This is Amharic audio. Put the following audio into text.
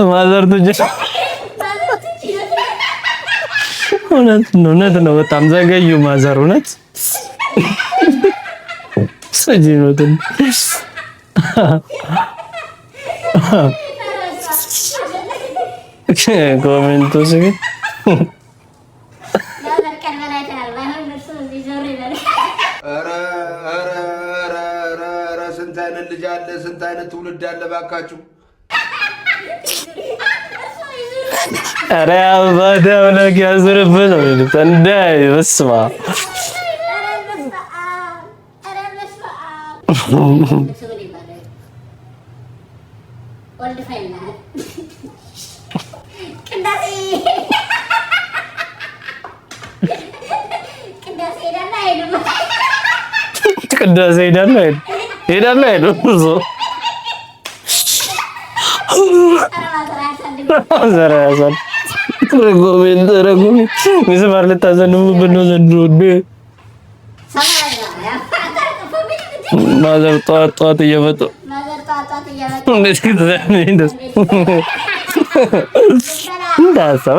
ማዘር ትጅ እውነት ነው። በጣም ዘገዩ ማዘር እውነት ሰጂኖትን ኮሜንቶስ ግን ስንት አይነት ልጅ አለ፣ ስንት አይነት ትውልድ አለ። ባካችሁ ኧረ አባቴ አምላክ ያዝርብህ ነው የሚሉት። እንዳይ በስመ አብ ቅዳሴ ሄዳለሁ አይደል? ሚስማር ልታዘንቡብን ነው ዘንድሮ። ማዘር ጠዋት እየመጡ እንዳሰብ